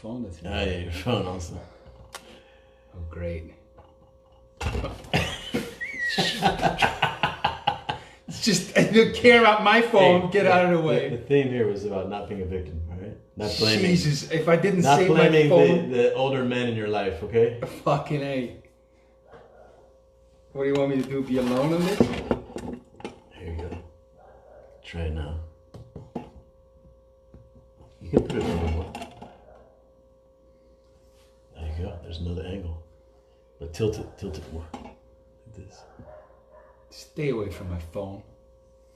phone that's Oh, yeah, your phone also. Oh, great. It's just, I don't care about my phone. Hey, Get out of the way. The theme here was about not being a victim, all right? Not blaming. Jesus, if I didn't Not save my blaming phone. the older men in your life, okay? Fucking A. What do you want me to do? Be alone on this? Here you go. Try it now. You can put it a little more. There you go. There's another angle. But tilt it more. Like this. Stay away from my phone.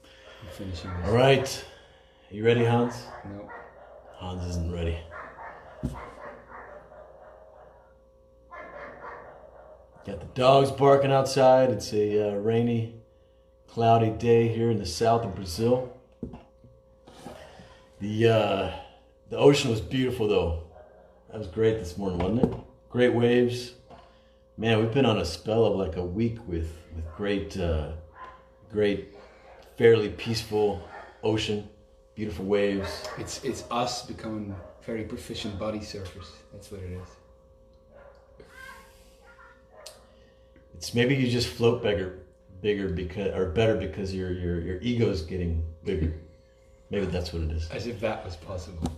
I'm finishing this. All right. You ready, Hans? No. Hans isn't ready. Got the dogs barking outside. It's a rainy, cloudy day here in the south of Brazil. The ocean was beautiful though. That was great this morning, wasn't it? Great waves. Man, we've been on a spell of like a week with great, fairly peaceful ocean, beautiful waves. It's us becoming very proficient body surfers. That's what it is. It's maybe you just float bigger because, or better because your ego's getting bigger. Maybe that's what it is. As if that was possible.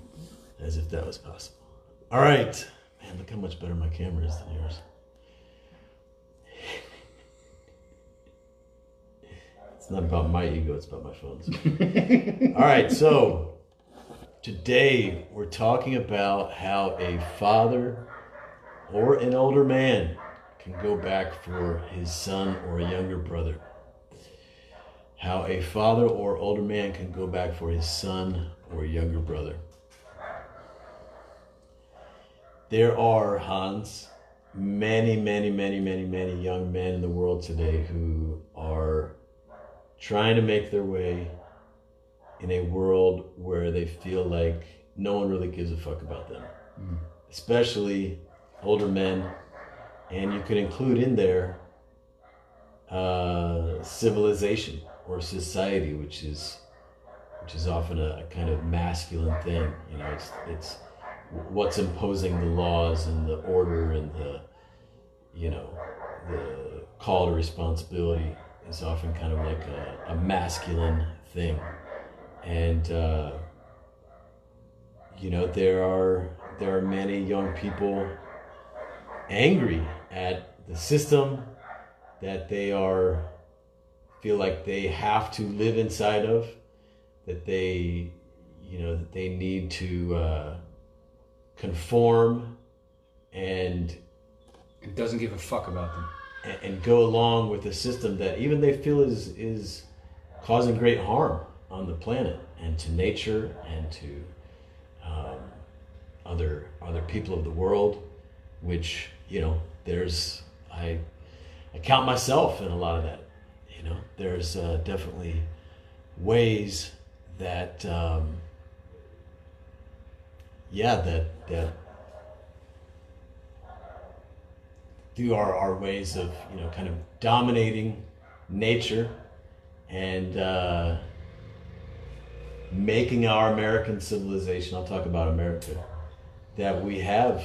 As if that was possible. All right, man, look how much better my camera is than yours. It's not about my ego, it's about my phone's. All right, so today we're talking about how a father or an older man can go back for his son or a younger brother. How a father or older man can go back for his son or a younger brother. There are, Hans, many young men in the world today who are trying to make their way in a world where they feel like no one really gives a fuck about them. Especially older men, and you could include in there civilization or society, which is often a kind of masculine thing. You know, it's what's imposing the laws and the order and the call to responsibility is often kind of like a masculine thing. And there are many young people angry at the system that they feel like they have to live inside of, that they need to conform and it doesn't give a fuck about them. And go along with a system that even they feel is causing great harm on the planet and to nature and to other people of the world, which there's I count myself in a lot of that. There's definitely ways that our ways of kind of dominating nature and making our American civilization, I'll talk about America, that we have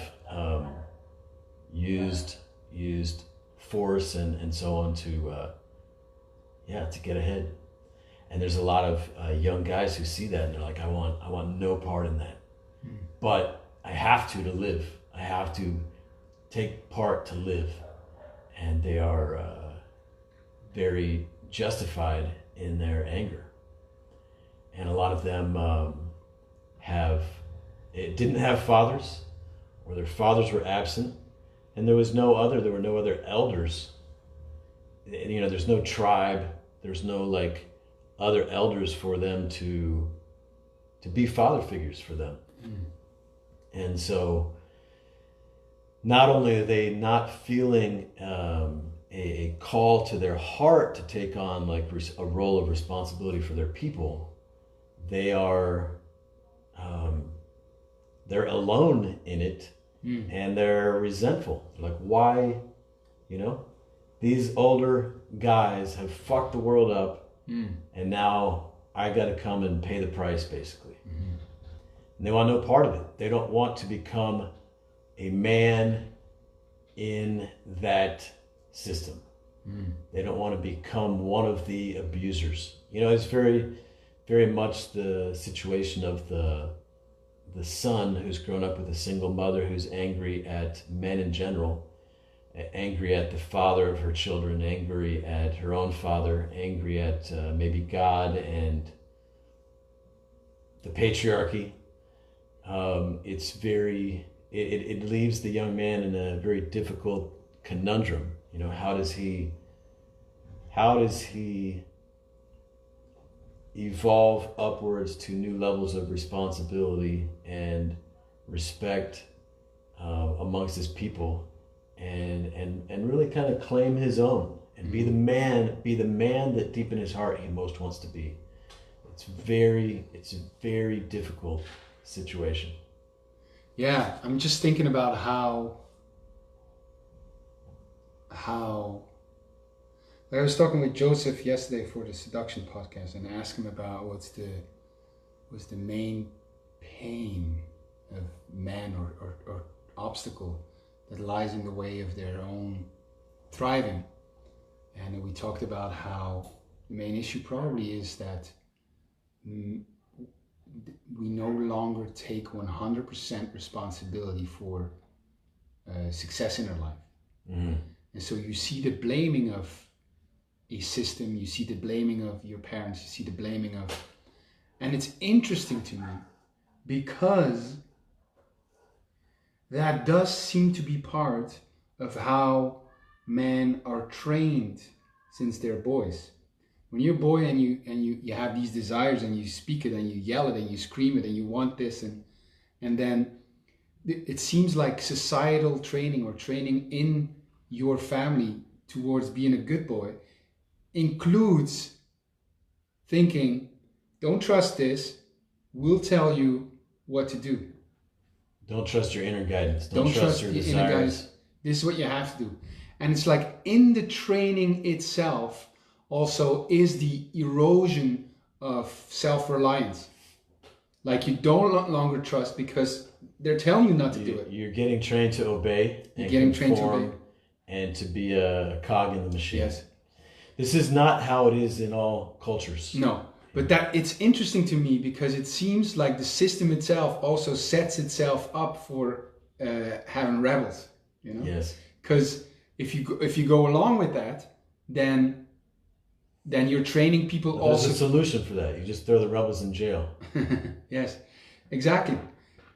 used force and so on to get ahead. And there's a lot of young guys who see that and they're like, I want no part in that. But I have to live. I have to take part to live. And they are very justified in their anger. And a lot of them didn't have fathers, or their fathers were absent, and there were no other elders. There's no tribe, there's no other elders for them to be father figures for them. And so not only are they not feeling a call to their heart to take on a role of responsibility for their people, they are they're alone in it, and they're resentful. Like, why, these older guys have fucked the world up, and now I got to come and pay the price, basically. And they want no part of it. They don't want to become a man in that system. They don't want to become one of the abusers. You know, it's very, very much the situation of the son who's grown up with a single mother who's angry at men in general, angry at the father of her children, angry at her own father, angry at maybe God and the patriarchy. It leaves the young man in a very difficult conundrum. You know, how does he evolve upwards to new levels of responsibility and respect amongst his people, and really kind of claim his own and be the man that deep in his heart he most wants to be. It's a very difficult situation. Yeah, I'm just thinking about how like I was talking with Joseph yesterday for the seduction podcast, and I asked him about what's the main pain of men or obstacle that lies in the way of their own thriving. And we talked about how the main issue probably is that we no longer take 100% responsibility for success in our life. Mm-hmm. And so you see the blaming of a system, you see the blaming of your parents, you see the blaming of... And it's interesting to me because that does seem to be part of how men are trained since they're boys. When you're a boy and you have these desires and you speak it and you yell it and you scream it and you want this, and then it seems like societal training or training in your family towards being a good boy includes thinking, don't trust this, we'll tell you what to do. Don't trust your inner guidance. Don't trust your your desires. inner guidance. This is what you have to do. And it's like in the training itself also is the erosion of self-reliance. Like you don't longer trust because they're telling you not to do it. You're getting trained to obey and getting trained to obey. And to be a cog in the machine. Yes. This is not how it is in all cultures. No, but that it's interesting to me because it seems like the system itself also sets itself up for having rebels. You know. Yes. Because if you go along with that, then you're training people But there's also. a solution for that. You just throw the rebels in jail. Yes, exactly.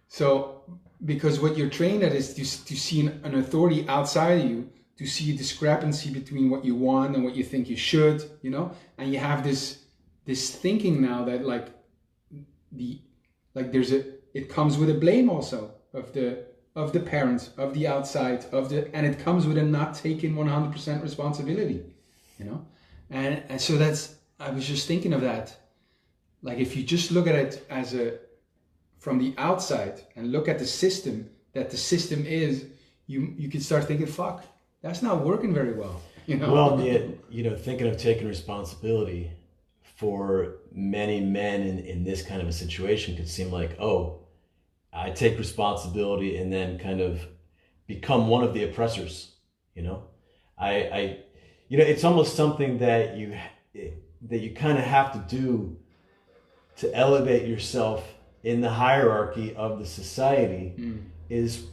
So because what you're trained at is to see an authority outside of you, to see a discrepancy between what you want and what you think you should, you know, and you have this thinking now that it comes with a blame also of the parents, of the outside, and it comes with a not taking 100% responsibility, you know, and so I was just thinking of that, like if you just look at it as from the outside and look at the system that the system is, you could start thinking, fuck, that's not working very well, you know. Well, yeah, thinking of taking responsibility for many men in this kind of a situation could seem like, oh, I take responsibility and then kind of become one of the oppressors, you know. It's almost something that you kind of have to do to elevate yourself in the hierarchy of the society, is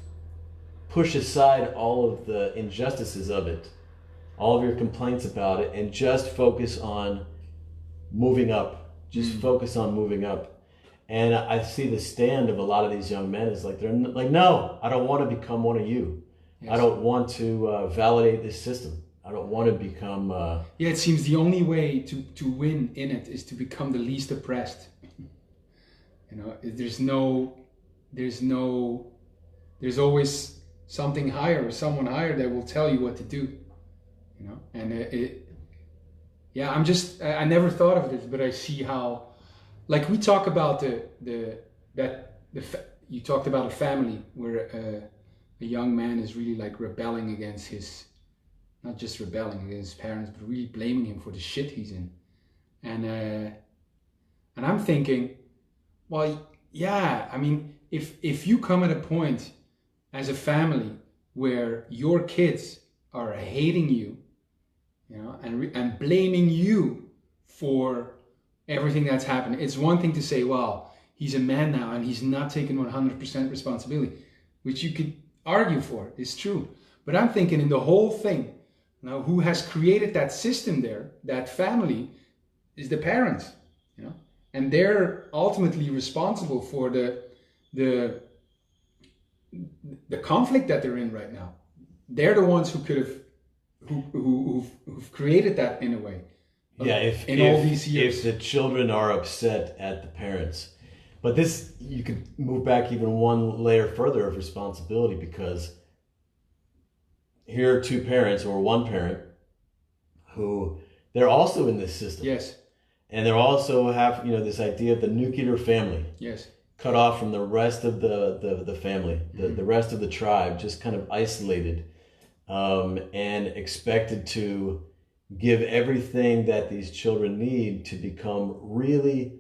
push aside all of the injustices of it, all of your complaints about it, and just focus on moving up. Just focus on moving up. And I see the stand of a lot of these young men is like, they're like, no, I don't want to become one of you. Yes. I don't want to validate this system. I don't want to become... Yeah, it seems the only way to win in it is to become the least oppressed. You know, there's always something higher or someone higher that will tell you what to do, you know. And I never thought of this, but I see how, like we talk about you talked about a family where a young man is really like rebelling against not just rebelling against his parents, but really blaming him for the shit he's in, and I'm thinking, well, yeah, I mean, if you come at a point as a family where your kids are hating you, and blaming you for everything that's happened, it's one thing to say, well, he's a man now and he's not taking 100% responsibility, which you could argue for, is true. But I'm thinking in the whole thing, who has created that system there, that family, is the parents, and they're ultimately responsible for the conflict that they're in right now. They're the ones who could have who've created that in a way. Yeah, all these years. If the children are upset at the parents, but this, you could move back even one layer further of responsibility, because here are two parents or one parent who they're also in this system. Yes. And they're also have this idea of the nuclear family. Yes. Cut off from the rest of the family, the rest of the tribe, just kind of isolated. And expected to give everything that these children need to become really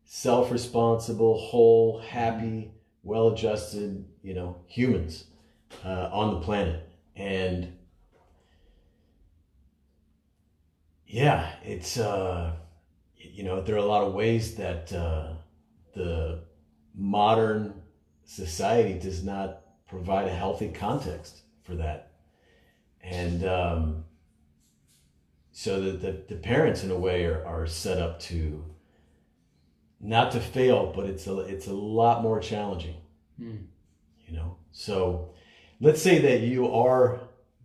self-responsible, whole, happy, well-adjusted, humans on the planet. And yeah, it's there are a lot of ways that the modern society does not provide a healthy context for that. And so the parents, in a way, are set up to not to fail, but it's a lot more challenging. So let's say that you are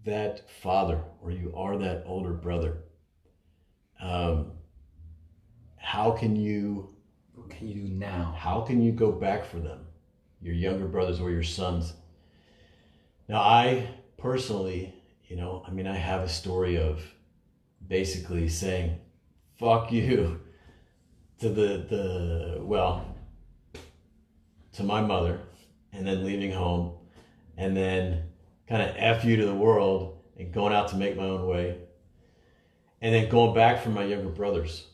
that father or you are that older brother. What can you do now? How can you go back for them, your younger brothers or your sons? Now, I personally, I have a story of basically saying, fuck you to to my mother, and then leaving home, and then kind of F you to the world and going out to make my own way, and then going back for my younger brothers.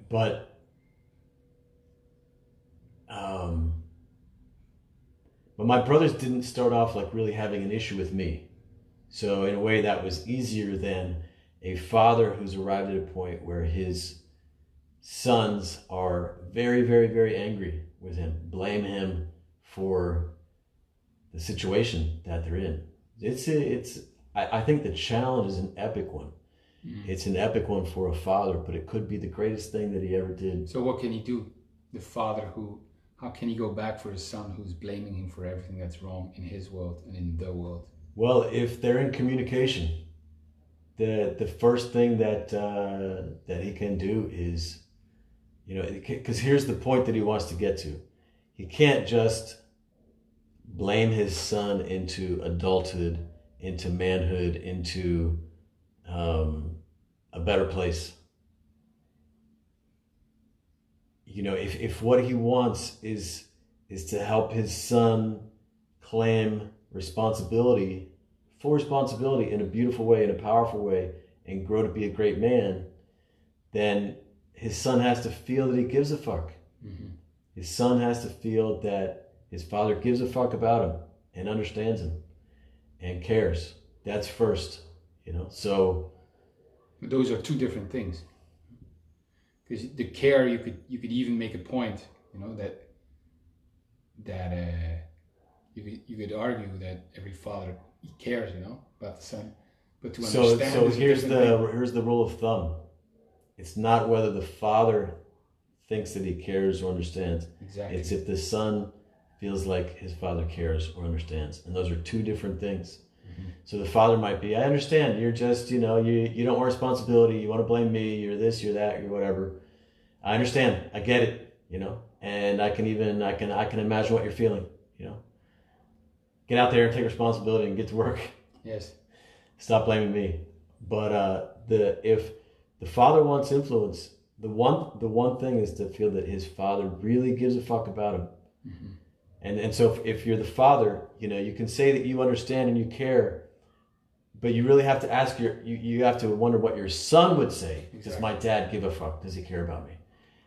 But my brothers didn't start off like really having an issue with me. So in a way that was easier than a father who's arrived at a point where his sons are very, very, very angry with him, blame him for the situation that they're in. I think the challenge is an epic one. It's an epic one for a father, but it could be the greatest thing that he ever did. So what can he do? The father how can he go back for his son who's blaming him for everything that's wrong in his world and in the world? Well, if they're in communication, the first thing that he can do is, because here's the point that he wants to get to. He can't just blame his son into adulthood, into manhood, into a better place. If what he wants is to help his son claim full responsibility in a beautiful way, in a powerful way, and grow to be a great man, then his son has to feel that he gives a fuck. Mm-hmm. His son has to feel that his father gives a fuck about him and understands him and cares. That's first, so. Those are two different things. Because the care, you could even make a point, that you could argue that every father cares, about the son, but to understand. So here's the rule of thumb. It's not whether the father thinks that he cares or understands. Exactly. It's if the son feels like his father cares or understands, and those are two different things. Mm-hmm. So the father might be, I understand, you're just, you don't want responsibility, you want to blame me, you're this, you're that, you're whatever. I understand, I get it, and I can imagine what you're feeling, Get out there and take responsibility and get to work. Yes. Stop blaming me. But if the father wants influence, the one thing is to feel that his father really gives a fuck about him. Mm-hmm. And so if you're the father, you can say that you understand and you care, but you really have to ask you have to wonder what your son would say. Exactly. Does my dad give a fuck? Does he care about me?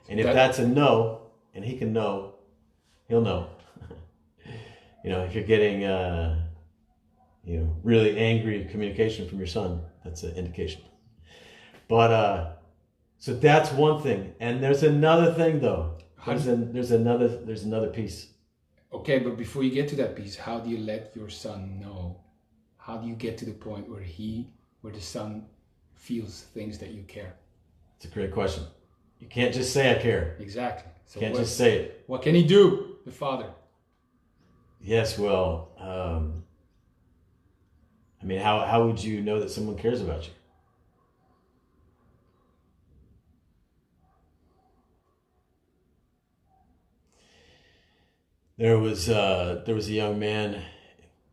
And if that's a no, and he can know, He'll know. If you're getting, really angry communication from your son, that's an indication. But so that's one thing, and there's another thing though. There's another piece. Okay, but before you get to that piece, how do you let your son know? How do you get to the point where the son feels things that you care? It's a great question. You can't just say I care. Exactly. So you can't just say it. What can he do, the father? Yes, well, how would you know that someone cares about you? There was a young man.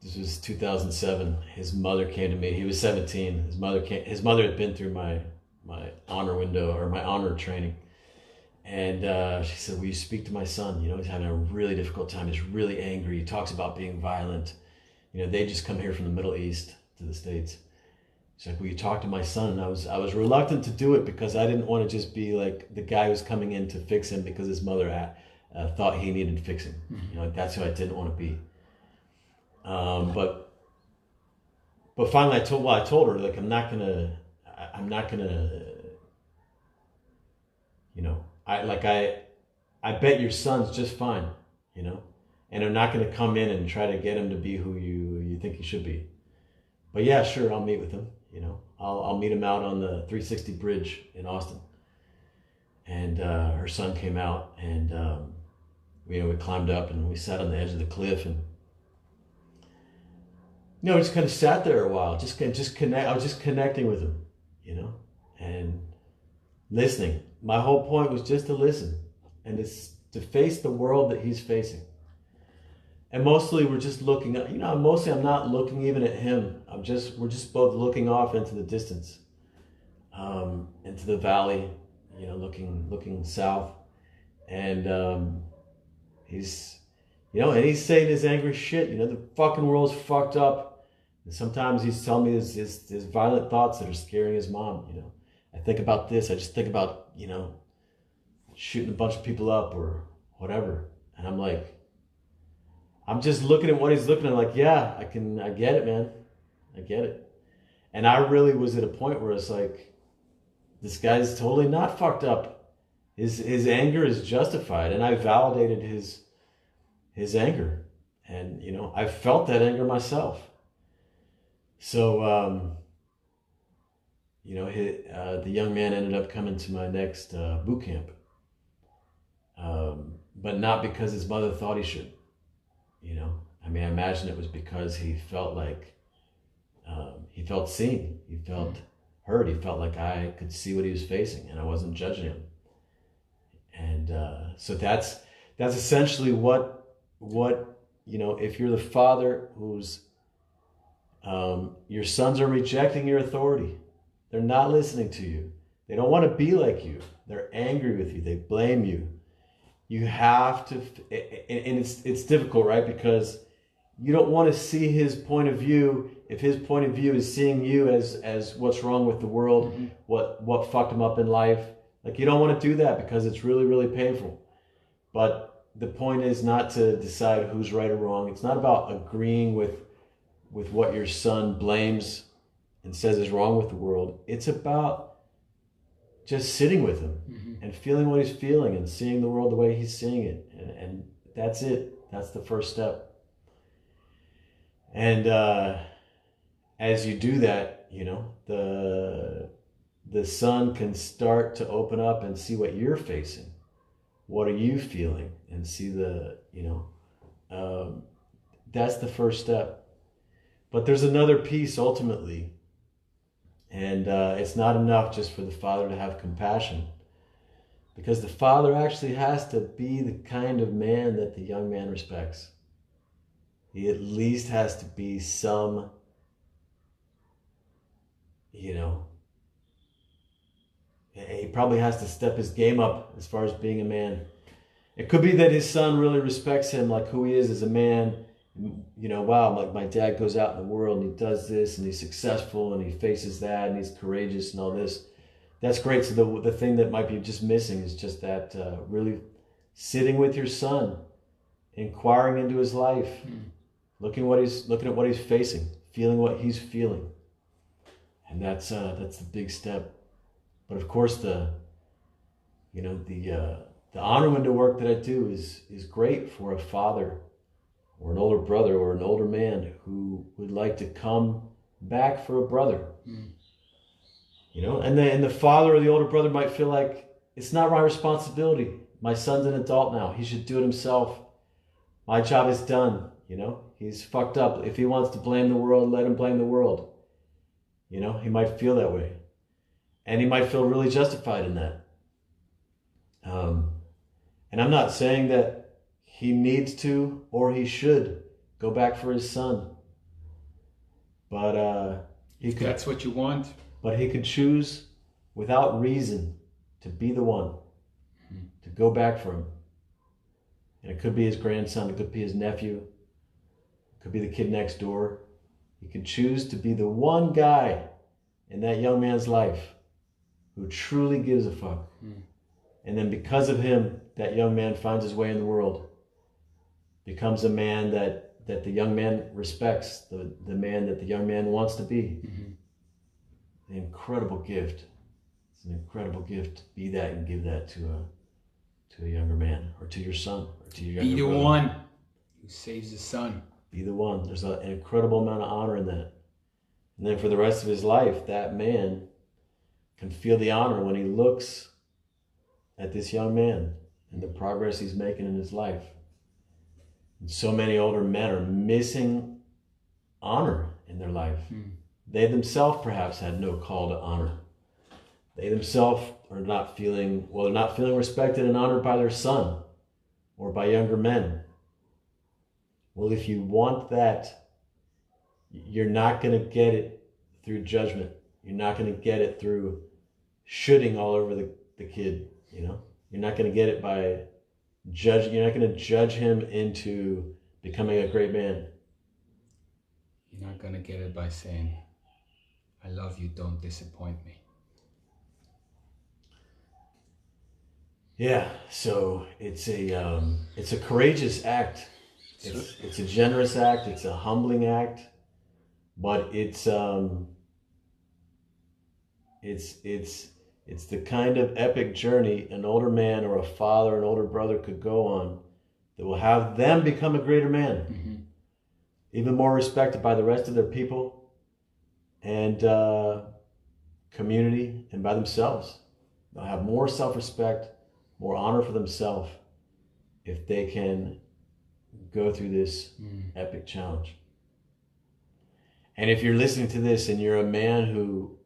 This was 2007. His mother came to me. He was 17. His mother had been through my honor window, or my honor training, and she said, "Will you speak to my son? He's having a really difficult time. He's really angry. He talks about being violent. They just come here from the Middle East to the States." She's like, "Will you talk to my son?" And I was reluctant to do it because I didn't want to just be like the guy who's coming in to fix him because his mother thought he needed fixing. Mm-hmm. That's who I didn't want to be. But finally I told her, like, I'm not gonna, I bet your son's just fine, and I'm not gonna come in and try to get him to be who you think he should be. But yeah, sure, I'll meet with him, I'll meet him out on the 360 bridge in Austin. And her son came out, and we climbed up and we sat on the edge of the cliff, and we just kind of sat there a while, just connect. I was just connecting with him, and listening. My whole point was just to listen and to face the world that he's facing. And mostly we're just looking at, mostly I'm not looking even at him. We're just both looking off into the distance, into the valley, looking south. And he's saying his angry shit. The fucking world's fucked up. And sometimes he's telling me his violent thoughts that are scaring his mom. I think about this. I just think about, shooting a bunch of people up or whatever. And I'm like, I'm just looking at what he's looking at. Like, yeah, I get it, man. I get it. And I really was at a point where it's like, this guy's totally not fucked up. His anger is justified. And I validated his anger. And, I felt that anger myself. So, the young man ended up coming to my next boot camp. But not because his mother thought he should. I imagine it was because he felt like, he felt seen. He felt heard. He felt like I could see what he was facing and I wasn't judging him. And so that's essentially what if you're the father who's, your sons are rejecting your authority. They're not listening to you. They don't want to be like you. They're angry with you. They blame you. You have to, and it's difficult, right? Because you don't want to see his point of view if his point of view is seeing you as what's wrong with the world, mm-hmm. what fucked him up in life. Like, you don't want to do that because it's really, really painful. But the point is not to decide who's right or wrong. It's not about agreeing with what your son blames and says is wrong with the world. It's about just sitting with him, mm-hmm. and feeling what he's feeling and seeing the world the way he's seeing it. And that's it. That's the first step. And as you do that, the son can start to open up and see what you're facing. What are you feeling? And see that's the first step. But there's another piece ultimately. And it's not enough just for the father to have compassion, because the father actually has to be the kind of man that the young man respects. He at least has to be some, he probably has to step his game up as far as being a man. It could be that his son really respects him, like who he is as a man. Wow, like my dad goes out in the world and he does this and he's successful and he faces that and he's courageous and all this. That's great. So the thing that might be just missing is just that really sitting with your son inquiring into his life, looking at what he's facing, feeling what he's feeling. And that's the big step. But of course the honor window work that I do is great for a father or an older brother or an older man who would like to come back for a brother. And the father or the older brother might feel like, it's not my responsibility. My son's an adult now. He should do it himself. My job is done. He's fucked up. If he wants to blame the world, let him blame the world. He might feel that way. And he might feel really justified in that. And I'm not saying that he needs to or he should go back for his son. But if that's what you want. But he could choose without reason to be the one to go back for him. And it could be his grandson, it could be his nephew, it could be the kid next door. He could choose to be the one guy in that young man's life who truly gives a fuck. And then because of him, that young man finds his way in the world, becomes a man that the young man respects, the man that the young man wants to be. An incredible gift. It's an incredible gift to be that and give that to a younger man, or to your son, or to your younger brother. Be the one who saves his son. Be the one. There's an incredible amount of honor in that. And then for the rest of his life, that man can feel the honor when he looks at this young man and the progress he's making in his life. And so many older men are missing honor in their life. They themselves perhaps had no call to honor. They themselves are not feeling respected and honored by their son or by younger men. Well, if you want that, you're not going to get it through judgment. You're not going to get it through shooting all over the kid, You're not going to get it by judging. You're not going to judge him into becoming a great man. You're not going to get it by saying, I love you, don't disappoint me. Yeah, so it's a courageous act. It's a generous act. It's a humbling act, but it's the kind of epic journey an older man or a father, an older brother could go on that will have them become a greater man, even more respected by the rest of their people and community and by themselves. They'll have more self-respect, more honor for themselves if they can go through this epic challenge. And if you're listening to this and you're a man who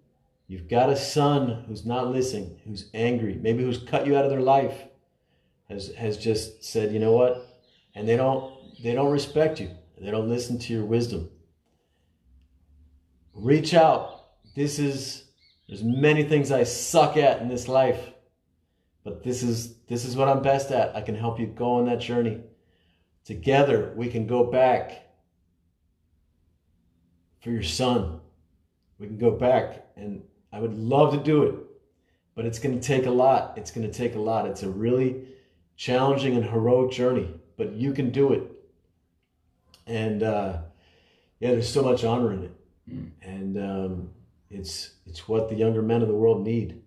you've got a son who's not listening, who's angry, maybe who's cut you out of their life, has just said, you know what? And they don't respect you. They don't listen to your wisdom. Reach out. There's many things I suck at in this life, but this is what I'm best at. I can help you go on that journey. Together, we can go back for your son. We can go back, and I would love to do it, but it's going to take a lot. It's going to take a lot. It's a really challenging and heroic journey, but you can do it. And there's so much honor in it. And it's what the younger men of the world need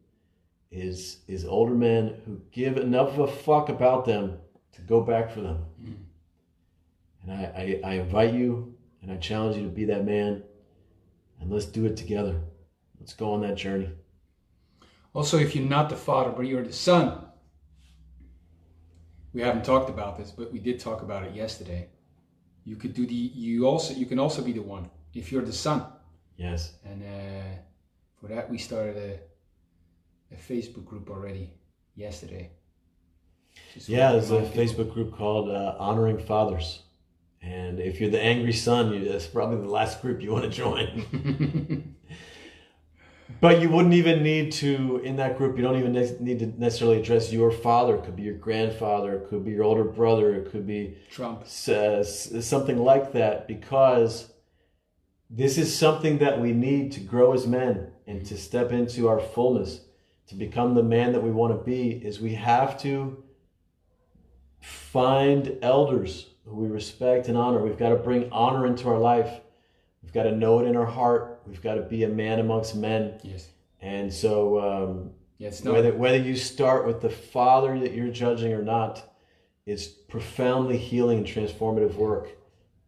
is older men who give enough of a fuck about them to go back for them. And I invite you and I challenge you to be that man, and let's do it together. Let's go on that journey. Also, if you're not the father, but you're the son, we haven't talked about this, but we did talk about it yesterday. You could do you can also be the one if you're the son. Yes. And for that, we started a Facebook group already yesterday. There's a Facebook group called Honoring Fathers. And if you're the angry son, that's probably the last group you want to join. But you wouldn't even need to, in that group, you don't even need to necessarily address your father. It could be your grandfather, it could be your older brother, it could be Trump. Something like that, because this is something that we need to grow as men and to step into our fullness, to become the man that we want to be, is we have to find elders who we respect and honor. We've got to bring honor into our life. We've got to know it in our heart. We've got to be a man amongst men. Yes. And so it's not whether you start with the father that you're judging or not, it's profoundly healing and transformative work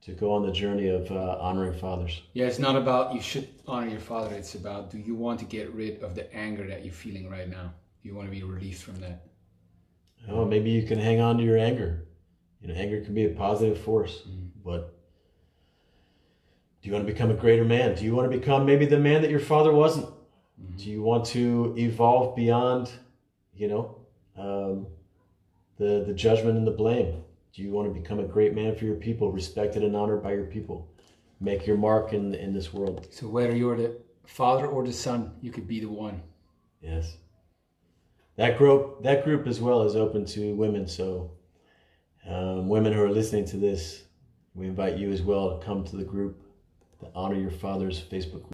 to go on the journey of honoring fathers. Yeah, it's not about you should honor your father. It's about, do you want to get rid of the anger that you're feeling right now? Do you want to be released from that? Oh, maybe you can hang on to your anger. Anger can be a positive force, but do you want to become a greater man? Do you want to become maybe the man that your father wasn't? Do you want to evolve beyond, the judgment and the blame? Do you want to become a great man for your people, respected and honored by your people? Make your mark in this world. So whether you're the father or the son, you could be the one. Yes. That group as well is open to women. So women who are listening to this, we invite you as well to come to the group, the Honor Your Father's Facebook group.